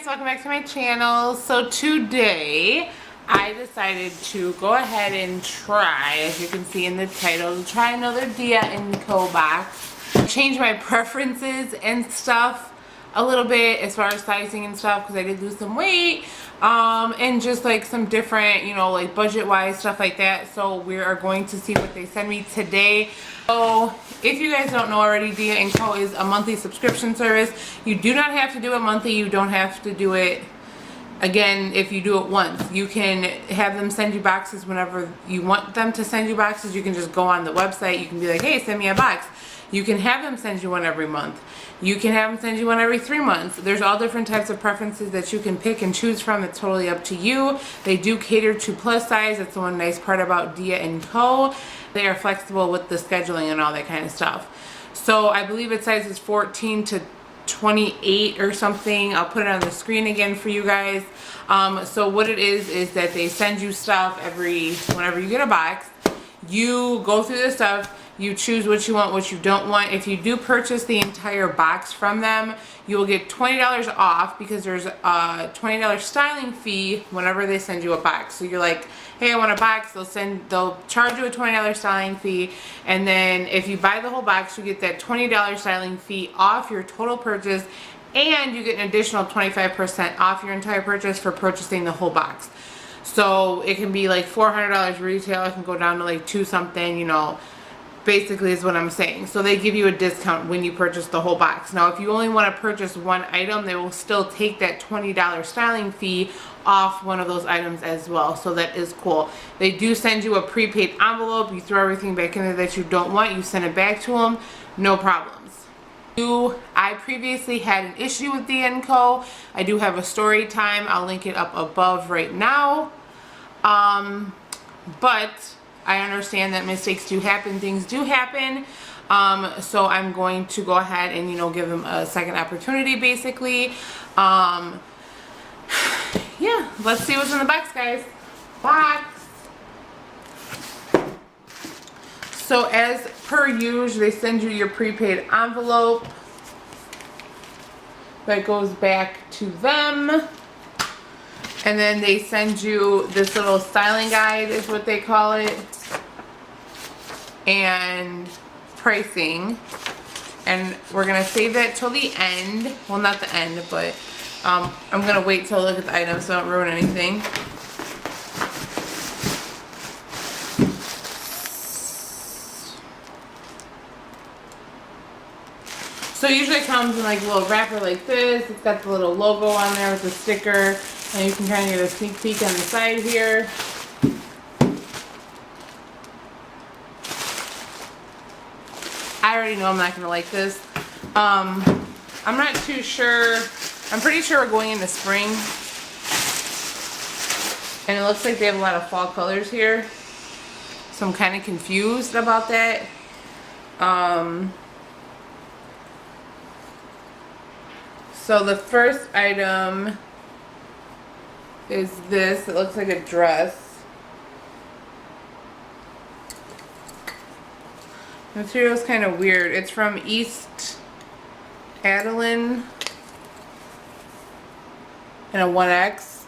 welcome back to my channel. So today I decided to go ahead and try, as you can see in the title, to try another Dia&Co box. Change my preferences and stuff a little bit as far as sizing and stuff, because I did lose some weight, and just like some different, you know, like budget wise stuff like that. So we are going to see what they send me today. So if you guys don't know already, Dia&Co is a monthly subscription service. You do not have to do it monthly. You don't have to do it again if you do it once. You can have them send you boxes whenever you want them to send you boxes. You can just go on the website. You can be like, hey, send me a box. You can have them send you one every month. You can have them send you one every 3 months. There's all different types of preferences that you can pick and choose from. It's totally up to you. They do cater to plus size. That's the one nice part about Dia&Co. They are flexible with the scheduling and all that kind of stuff. So I believe it sizes 14 to 28 or something. I'll put it on the screen again for you guys. So what it is that they send you stuff whenever you get a box. You go through the stuff. You choose what you want, what you don't want. If you do purchase the entire box from them, you will get $20 off, because there's a $20 styling fee whenever they send you a box. So you're like, hey, I want a box. They'll charge you a $20 styling fee, and then if you buy the whole box, you get that $20 styling fee off your total purchase, and you get an additional 25% off your entire purchase for purchasing the whole box. So it can be like $400 retail. It can go down to like $2 something, you know. Basically is what I'm saying. So they give you a discount when you purchase the whole box. Now if you only want to purchase one item, they will still take that $20 styling fee off one of those items as well. So that is cool. They do send you a prepaid envelope. You throw everything back in there that you don't want, you send it back to them, no problems. I previously had an issue with Dia&Co. I do have a story time. I'll link it up above right now. But I understand that mistakes do happen, things do happen, so I'm going to go ahead and, you know, give them a second opportunity, basically. Yeah, let's see what's in the box, guys. Box. So as per usual, they send you your prepaid envelope that goes back to them. And then they send you this little styling guide, is what they call it, and pricing. And we're going to save that till the end. Well, not the end, but I'm going to wait till I look at the items so I don't ruin anything. So usually it comes in like a little wrapper like this. It's got the little logo on there with the sticker. And you can kind of get a sneak peek on the side here. I already know I'm not going to like this. I'm not too sure. I'm pretty sure we're going into spring. And it looks like they have a lot of fall colors here. So I'm kind of confused about that. So the first item is this. It looks like a dress. The material is kind of weird. It's from East Adeline and a 1X.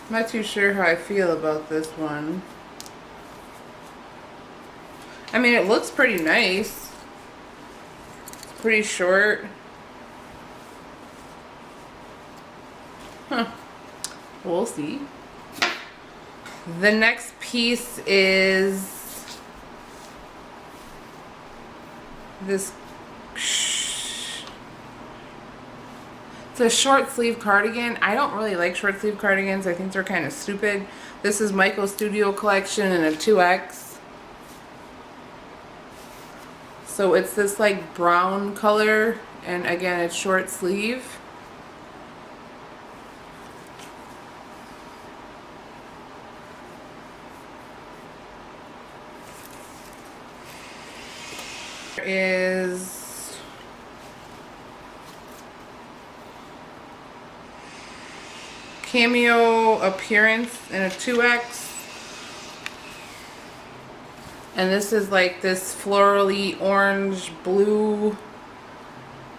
I'm not too sure how I feel about this one. I mean, it looks pretty nice. It's pretty short. Huh. We'll see. The next piece is this. It's a short sleeve cardigan. I don't really like short sleeve cardigans. I think they're kind of stupid. This is Michael's Studio Collection in a 2X. So it's this like brown color, and again it's short sleeve. Is cameo appearance in a 2X, and this is like this florally orange blue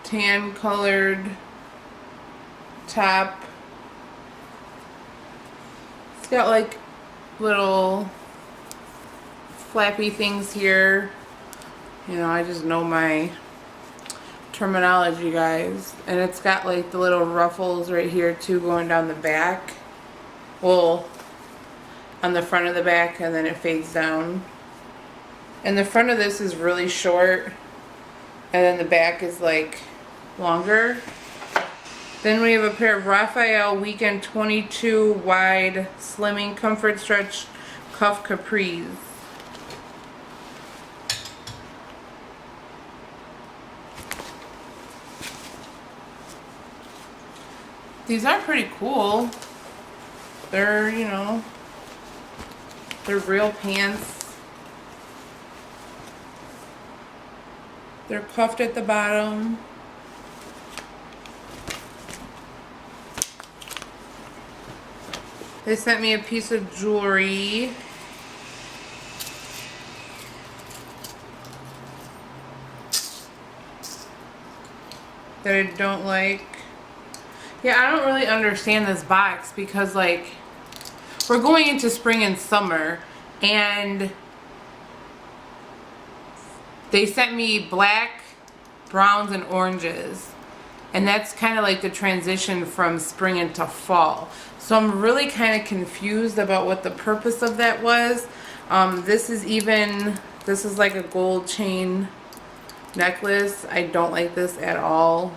tan colored top. It's got like little flappy things here. You know, I just know my terminology, guys. And it's got like the little ruffles right here too going down the back. Well, on the front of the back, and then it fades down. And the front of this is really short, and then the back is like longer. Then we have a pair of Raphael Weekend 22 wide slimming comfort stretch cuff capris. These are pretty cool. They're, you know, they're real pants. They're cuffed at the bottom. They sent me a piece of jewelry. That I don't like. Yeah, I don't really understand this box because, like, we're going into spring and summer, and they sent me black, browns, and oranges. And that's kind of like the transition from spring into fall. So I'm really kind of confused about what the purpose of that was. This is like a gold chain necklace. I don't like this at all.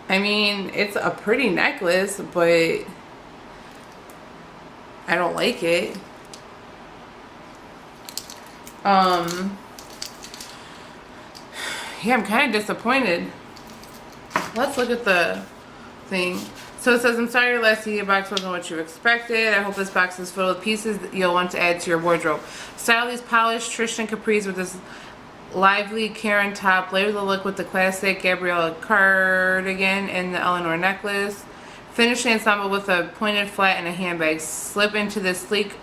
I mean, it's a pretty necklace, but I don't like it. Yeah, I'm kind of disappointed. Let's look at the thing. So it says, I'm sorry your last CD box wasn't what you expected. I hope this box is filled with pieces that you'll want to add to your wardrobe. Style these polished Tristan capris with this lively Karen top. Layer the look with the classic Gabriella cardigan and the Eleanor necklace. Finish the ensemble with a pointed flat and a handbag. Slip into this sleek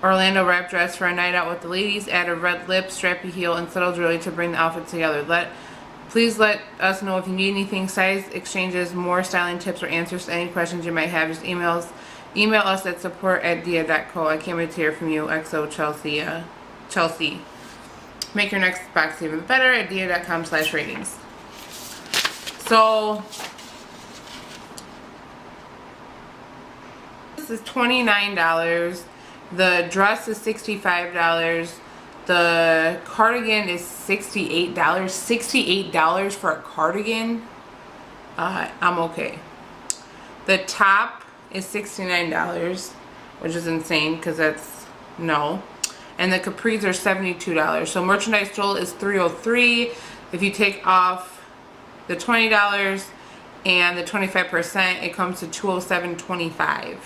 Orlando wrap dress for a night out with the ladies. Add a red lip, strappy heel, and subtle jewelry to bring the outfit together. Please let us know if you need anything, size exchanges, more styling tips, or answers to any questions you might have. Just email us at support@dia.co. I can't wait to hear from you. XO Chelsea. Make your next box even better at dia.com/ratings. So this is $29. The dress is $65. The cardigan is $68. $68 for a cardigan? I'm okay. The top is $69, which is insane because that's no. And the capris are $72. So merchandise total is $303. If you take off the $20 and the 25%, it comes to $207.25.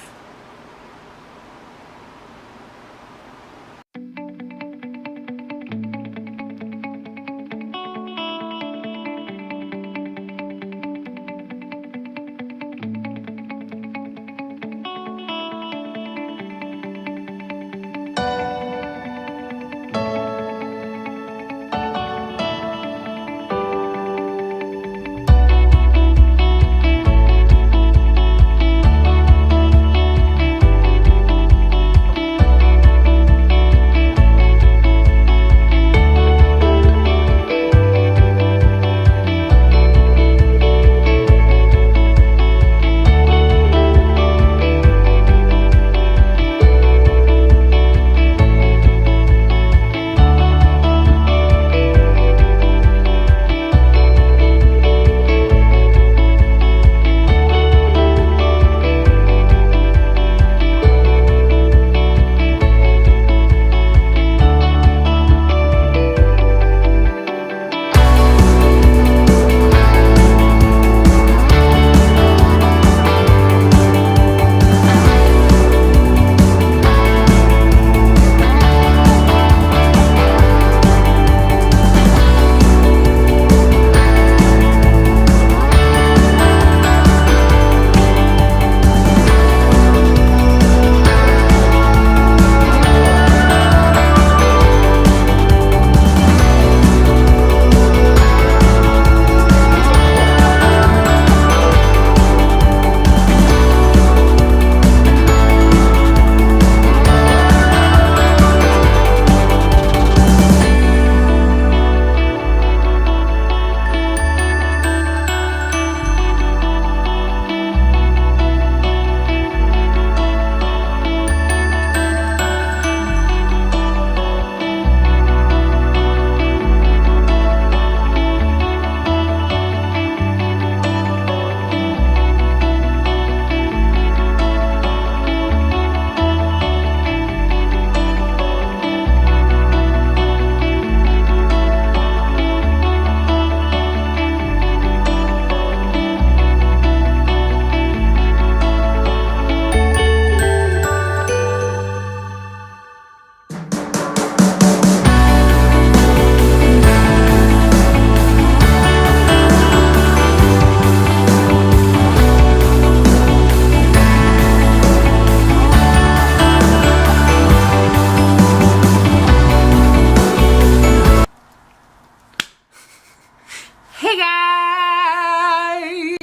Hey guys!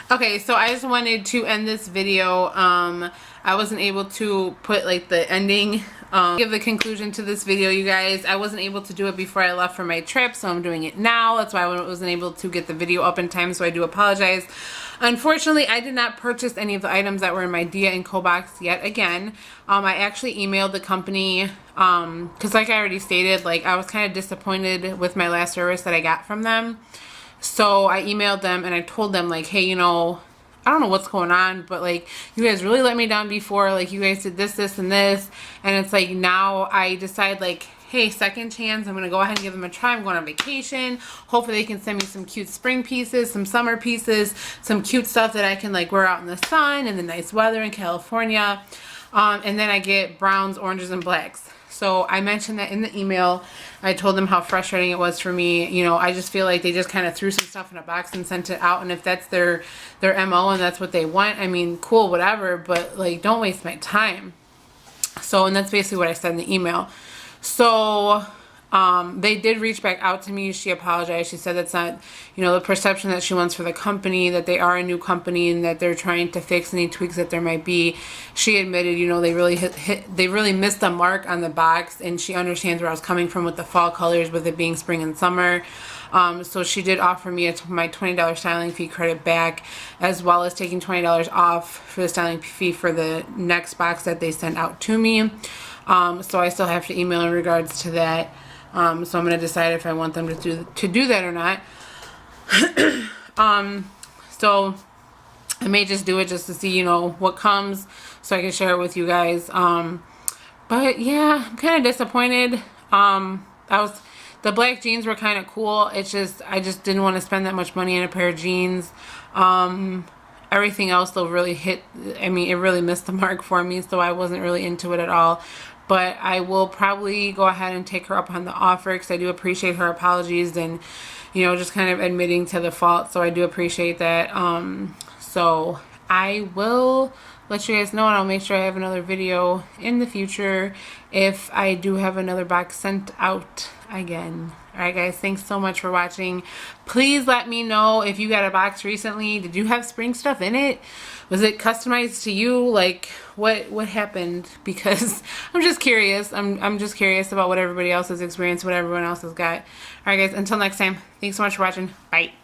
Okay, so I just wanted to end this video. I wasn't able to put like the ending, give the conclusion to this video, you guys. I wasn't able to do it before I left for my trip, so I'm doing it now. That's why I wasn't able to get the video up in time, so I do apologize. Unfortunately, I did not purchase any of the items that were in my Dia&Co box yet again. I actually emailed the company, because like I already stated, like I was kind of disappointed with my last service that I got from them. So I emailed them and I told them like, hey, you know, I don't know what's going on, but like you guys really let me down before. Like you guys did this, this, and this. And it's like now I decide like, hey, second chance, I'm going to go ahead and give them a try. I'm going on vacation. Hopefully they can send me some cute spring pieces, some summer pieces, some cute stuff that I can like wear out in the sun and the nice weather in California. And then I get browns, oranges, and blacks. So I mentioned that in the email. I told them how frustrating it was for me. You know, I just feel like they just kind of threw some stuff in a box and sent it out. And if that's their MO and that's what they want, I mean, cool, whatever. But like, don't waste my time. So, and that's basically what I said in the email. So they did reach back out to me. She apologized. She said that's not, you know, the perception that she wants for the company, that they are a new company and that they're trying to fix any tweaks that there might be. She admitted, you know, they really missed the mark on the box, and she understands where I was coming from with the fall colors, with it being spring and summer. So she did offer me my $20 styling fee credit back, as well as taking $20 off for the styling fee for the next box that they sent out to me. So I still have to email in regards to that. So I'm going to decide if I want them to do that or not. So I may just do it just to see, you know, what comes, so I can share it with you guys. But yeah, I'm kind of disappointed. The black jeans were kind of cool. It's just, I just didn't want to spend that much money on a pair of jeans. Everything else though really hit, I mean, it really missed the mark for me, so I wasn't really into it at all. But I will probably go ahead and take her up on the offer, because I do appreciate her apologies and, you know, just kind of admitting to the fault. So I do appreciate that. So I will let you guys know, and I'll make sure I have another video in the future if I do have another box sent out again. Alright guys, thanks so much for watching. Please let me know if you got a box recently. Did you have spring stuff in it? Was it customized to you? Like what happened? Because I'm just curious. I'm just curious about what everybody else has experienced, what everyone else has got. Alright guys, until next time, thanks so much for watching. Bye.